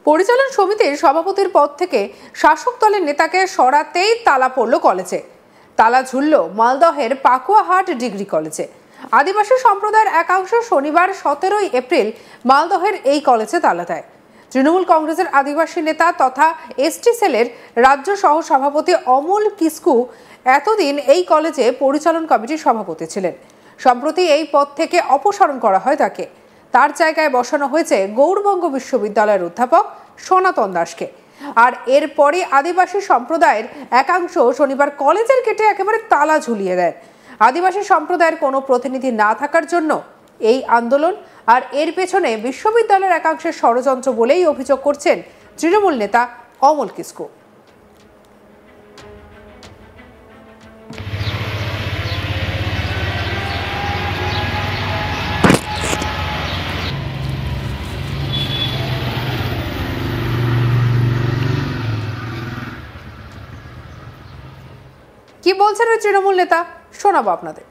পরিচালন সমিতির সভাপতির পদ থেকে শাসক দলের নেতাকে সরাতেই তালা পড়ল কলেজে। তালা ঝুলল মালদহের পাকুয়াহাট ডিগ্রি কলেজে। আদিবাসী সম্প্রদায়ের একাংশ শনিবার 17 এপ্রিল মালদহের এই কলেজে তালা দেয়। তৃণমূল কংগ্রেসের আদিবাসী নেতা তথা এসটি সেলের রাজ্য সহ সভাপতি অমল কিসকু এতদিন এই কলেজে পরিচালন কমিটির সভাপতি ছিলেন। সম্প্রতি এই পদ থেকে অপসারণ করা হয় তাকে। তার জায়গায় বসানো হয়েছে গৌড়বঙ্গ বিশ্ববিদ্যালয়ের অধ্যাপক সনাতন দাসকে। আর এরপরই আদিবাসী সম্প্রদায়ের একাংশ শনিবার কলেজের গেটে একেবারে তালা ঝুলিয়ে দেয়। আদিবাসী সম্প্রদায়ের কোনো প্রতিনিধি না থাকার জন্য এই আন্দোলন, আর এর পেছনে বিশ্ববিদ্যালয়ের একাংশের ষড়যন্ত্র বলেই অভিযোগ করছেন তৃণমূল নেতা অমল কিসকু। কি বলছেন ওই তৃণমূল নেতা, শোনাবো আপনাদের।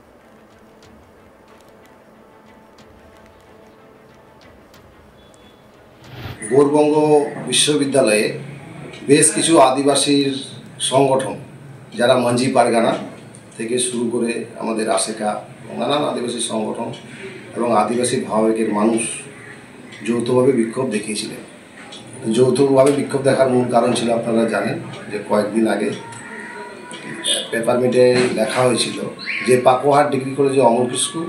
গৌড়বঙ্গ বিশ্ববিদ্যালয়ে বেশ কিছু আদিবাসীর সংগঠন, যারা মাঞ্জি পারগানা থেকে শুরু করে আমাদের আশেকা নানান আদিবাসী সংগঠন এবং আদিবাসী ভাবাবেগের মানুষ যৌথভাবে বিক্ষোভ দেখিয়েছিলেন। যৌথভাবে বিক্ষোভ দেখার মূল কারণ ছিল, আপনারা জানেন যে কয়েকদিন আগে পেপারমিটে লেখা হয়েছিল যে পাকুয়াহাট ডিগ্রি কলেজে অমল কিসকু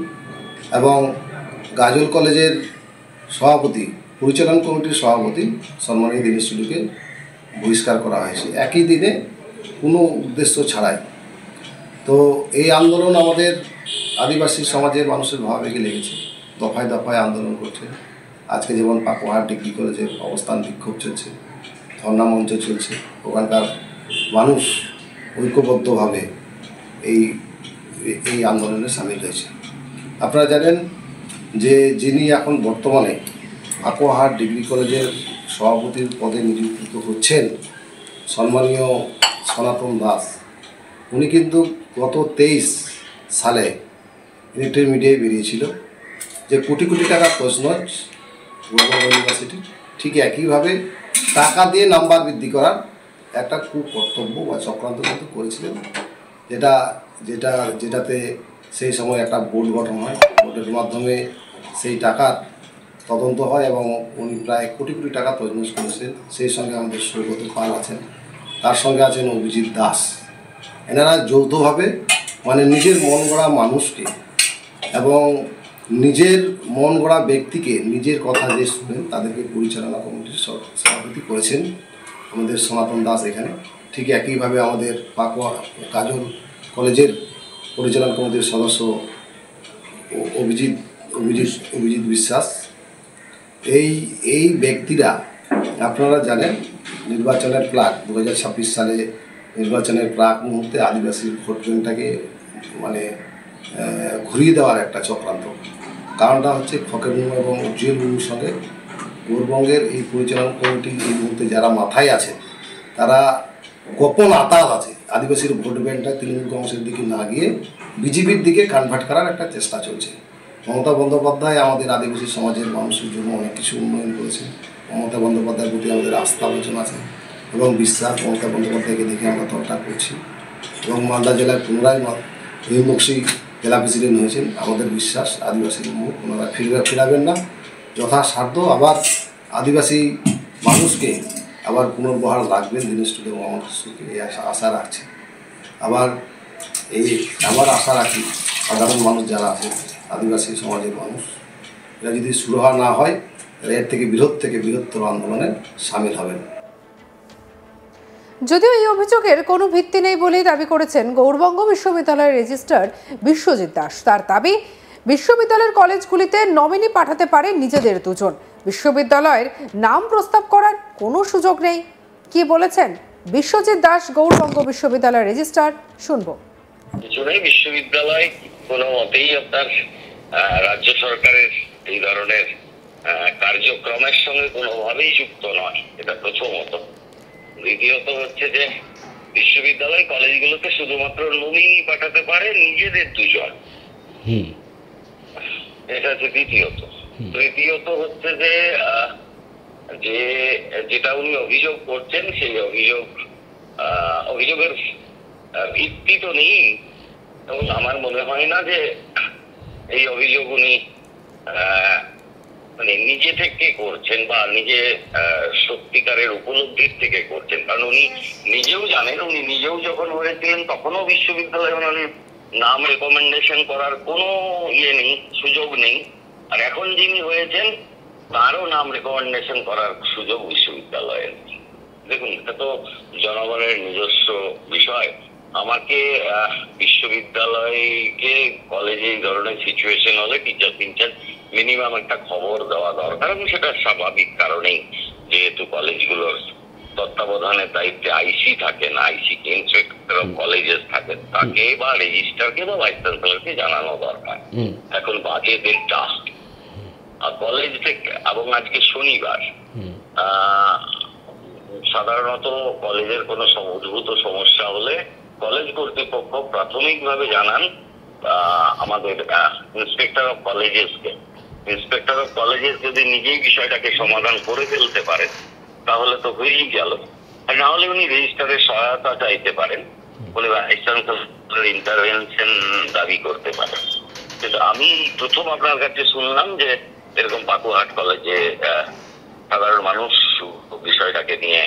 এবং গাজল কলেজের সভাপতি, পরিচালন কমিটির সভাপতি সম্মানীয় দীনেশ টুডুকে বহিষ্কার করা হয়েছে একই দিনে কোনো উদ্দেশ্য ছাড়াই। তো এই আন্দোলন আমাদের আদিবাসী সমাজের মানুষের ভাবাবেগে লেগেছে, দফায় দফায় আন্দোলন করছে। আজকে যেমন পাকুয়াহাট ডিগ্রি কলেজের অবস্থান বিক্ষোভ চলছে, ধর্ণা মঞ্চ চলছে, ওখানকার মানুষ ঐক্যবদ্ধভাবে এই আন্দোলনে সামিল হয়েছে। আপনারা জানেন যে যিনি এখন বর্তমানে পাকুয়াহাট ডিগ্রি কলেজের সভাপতির পদে নিযুক্ত হচ্ছেন, সম্মানীয় সনাতন দাস, উনি কিন্তু গত 23 সালে ইলেকট্রনিক মিডিয়ায় বেরিয়েছিল যে কোটি কোটি টাকা তছনছ গৌড়বঙ্গ ইউনিভার্সিটি, ঠিক একইভাবে টাকা দিয়ে নাম্বার বৃদ্ধি করার একটা কুকর্তব্য বা চক্রান্ত কিন্তু করেছিলেন, যেটাতে সেই সময় একটা বোর্ড গঠন হয়। বোর্ডের মাধ্যমে সেই টাকার তদন্ত হয় এবং উনি প্রায় কোটি কোটি টাকা তছনছ করেছেন। সেই সঙ্গে আমাদের সৌগত পাল আছেন, তার সঙ্গে আছেন অভিজিৎ দাস। এনারা যৌথভাবে নিজের মন গড়া মানুষকে এবং নিজের মন গড়া ব্যক্তিকে নিজের কথা যে শুনেন তাদেরকে পরিচালনা কমিটির সভাপতি করেছেন আমাদের সনাতন দাস এখানে। ঠিক একইভাবে আমাদের পাকুয়া গাজল কলেজের পরিচালনা কমিটির সদস্য অভিজিৎ বিশ্বাস। এই ব্যক্তিরা, আপনারা জানেন নির্বাচনের প্রাক 2026 সালে নির্বাচনের প্রাক মুহূর্তে আদিবাসী ভোট ব্যাংকটাকে ঘুরিয়ে দেওয়ার একটা চক্রান্ত। কারণটা হচ্ছে ফকের মুর্মু এবং উজ্জ্বল মুর্মুর সঙ্গে গৌড়বঙ্গের এই পরিচালনা কমিটি এই মুহূর্তে যারা মাথায় আছে, তারা গোপন আতাল আছে। আদিবাসীর ভোট ব্যাংকটা তৃণমূল কংগ্রেসের দিকে না গিয়ে বিজেপির দিকে কনভার্ট করার একটা চেষ্টা চলছে। মমতা বন্দ্যোপাধ্যায় আমাদের আদিবাসী সমাজের মানুষের জন্য অনেক কিছু উন্নয়ন করেছে। মমতা বন্দ্যোপাধ্যায়ের প্রতি আমাদের আস্থা আলোচনা আছে এবং বিশ্বাস। মমতা বন্দ্যোপাধ্যায়কে দেখে আমরা তর্টা করছি এবং মালদা জেলায় পুনরায় রহিম বক্সি জেলা প্রেসিডেন্ট হয়েছেন। আমাদের বিশ্বাস আদিবাসীর মুখ ওনারা ফিরাবেন না, যথাসাধ্য আবার আদিবাসী মানুষকে আবার পুনর্বহাল রাখবেন দীনেশ টুডু এবং অমল কিসকুকে, এই আশা রাখছি। আবার আশা রাখি সাধারণ মানুষ যারা আছে, আদিবাসী সমাজের মানুষ, এরা যদি সুরাহা না হয়, এর থেকে বৃহত্তর আন্দোলনে সামিল হবেন। যদিও এই অভিযোগের কোনো ভিত্তি নেই বলেই দাবি করেছেন গৌড়বঙ্গ বিশ্ববিদ্যালয়ের রেজিস্ট্রার বিশ্বজিৎ দাস। তার দাবি, বিশ্ববিদ্যালয়ের কলেজগুলিতে নমিনি পাঠাতে পারে নিজেদের দুজন, বিশ্ববিদ্যালয়ের নাম প্রস্তাব করার কোনো সুযোগ নেই। কি বলেছেন বিশ্বজিৎ দাস, গৌড়বঙ্গ বিশ্ববিদ্যালয়ের রেজিস্ট্রার, শুনবো। বিশ্ববিদ্যালয় কোনো মতেই আপনার রাজ্য সরকারের এই ধরনের কার্যক্রমের সঙ্গে কোনোভাবেই যুক্ত নয়, এটা প্রথমত। দ্বিতীয়ত হচ্ছে যে বিশ্ববিদ্যালয় কলেজগুলোতে শুধুমাত্র নমিনি পাঠাতে পারে নিজেদের দুজন, এটা হচ্ছে দ্বিতীয়ত। তৃতীয়ত হচ্ছে যে যেটা উনি অভিযোগ করছেন সেই অভিযোগের ভিত্তি তো নেই, এবং আমার মনে হয় না যে এই অভিযোগ উনি মানে নিজে থেকে করছেন বা নিজে সত্যিকারের উপলব্ধির থেকে করছেন। কারণ উনি নিজেও জানেন, উনি নিজেও যখন হয়েছিলেন তখনও বিশ্ববিদ্যালয়ে ওনার নাম রেকমেন্ডেশন করার কোনো নেই, সুযোগ নেই। আর এখন যিনি হয়েছেন তারও নাম রেকমেন্ডেশন করার সুযোগ বিশ্ববিদ্যালয়ের। দেখুন, এটা তো জনগণের নিজস্ব বিষয়। আমাকে বিশ্ববিদ্যালয়কে কলেজে এই ধরনের সিচুয়েশন হলে টিচার মিনিমাম একটা খবর দেওয়া দরকার, এবং সেটা স্বাভাবিক কারণেই, যেহেতু কলেজগুলোর তত্ত্বাবধানের দায়িত্বে আইসি থাকেন, আইসি ইন্সপেক্টর অফ কলেজেস থাকেন, তাকে বা রেজিস্ট্রারকে বা ভাইস চ্যান্সেলরকে জানানো দরকার। এখন বাজেটের টাস্ক কলেজ থেকে, এবং আজকে শনিবার, সাধারণত কলেজের কোনো উদ্ভূত সমস্যা হলে কলেজ কর্তৃপক্ষ প্রাথমিকভাবে জানান আমাদের ইন্সপেক্টর অফ কলেজেসকে। ইন্সপেক্টর অফ কলেজেস যদি নিজেই বিষয়টাকে সমাধান করে ফেলতে পারেন তাহলে তো হয়েই গেল। আর না হলে উনি রেজিস্ট্রারের সহায়তা চাইতে পারেন, উনি ভাইস চ্যান্সেলরের ইন্টারভেনশন দাবি করতে পারেন। কিন্তু আমি প্রথম আপনার কাছে শুনলাম যে এরকম পাকুয়াহাট কলেজে সাধারণ মানুষ বিষয়টাকে নিয়ে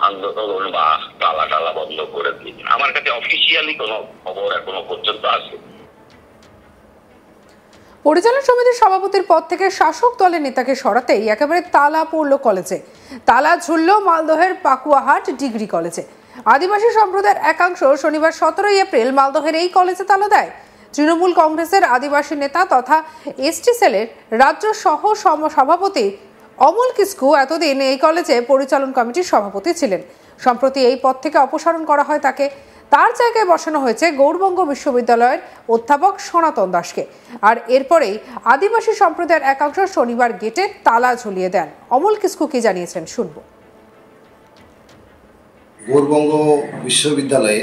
আন্দোলন বা টালা বন্ধ করে দিয়েছেন। আমার কাছে অফিসিয়ালি কোনো খবর এখনো পর্যন্ত আসে। পরিচালন সমিতির সভাপতির পদ থেকে শাসক দলের নেতাকে সরাতেই একেবারে তালা পড়ল কলেজে। তালা ঝুলল মালদহের পাকুয়াহাট ডিগ্রি কলেজে। আদিবাসী সম্প্রদায়ের একাংশ শনিবার 17 এপ্রিল মালদহের এই কলেজে তালা দেয়। তৃণমূল কংগ্রেসের আদিবাসী নেতা তথা এসটি সেলের রাজ্য সহ সভাপতি অমল কিস্কু এতদিন এই কলেজে পরিচালন কমিটির সভাপতি ছিলেন। সম্প্রতি এই পদ থেকে অপসারণ করা হয় তাকে। তার জায়গায় বসানো হয়েছে গৌড়বঙ্গ বিশ্ববিদ্যালয়ের অধ্যাপক সনাতন দাসকে। আর এরপরেই আদিবাসী সম্প্রদায়ের একাংশ শনিবার গেটে তালা ঝুলিয়ে দেন। অমল কিস্কু কি জানিয়েছেন শুনব। গৌড়বঙ্গ বিশ্ববিদ্যালয়ে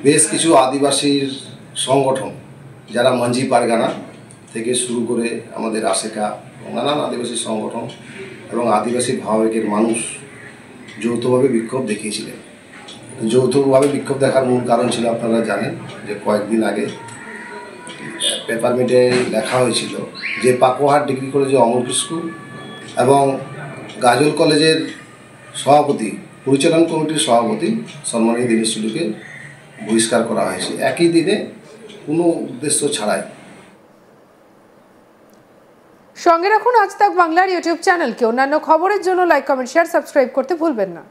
বেশ কিছু আদিবাসীর সংগঠন, যারা মাঞ্জি পারগানা থেকে শুরু করে আমাদের আশেকা, নানান আদিবাসী সংগঠন এবং আদিবাসী ভাবাবেগের মানুষ যৌথভাবে বিক্ষোভ দেখিয়েছিলেন। যৌথভাবে বিক্ষোভ দেখার মূল কারণ ছিল, আপনারা জানেন যে কয়েকদিন আগে পেপারমিটে লেখা হয়েছিল যে পাকুয়াহাট ডিগ্রি কলেজে অমল কিস্কু এবং গাজল কলেজের সভাপতি, পরিচালন কমিটির সভাপতি সম্মানীয় দীনেশ টুডুকে বহিষ্কার করা হয়েছে একই দিনে কোনো উদ্দেশ্য ছাড়াই। সঙ্গে রাখুন আজ তাক বাংলার ইউটিউব চ্যানেলকে। অন্যান্য খবরের জন্য লাইক, কমেন্ট, শেয়ার, সাবস্ক্রাইব করতে ভুলবেন না।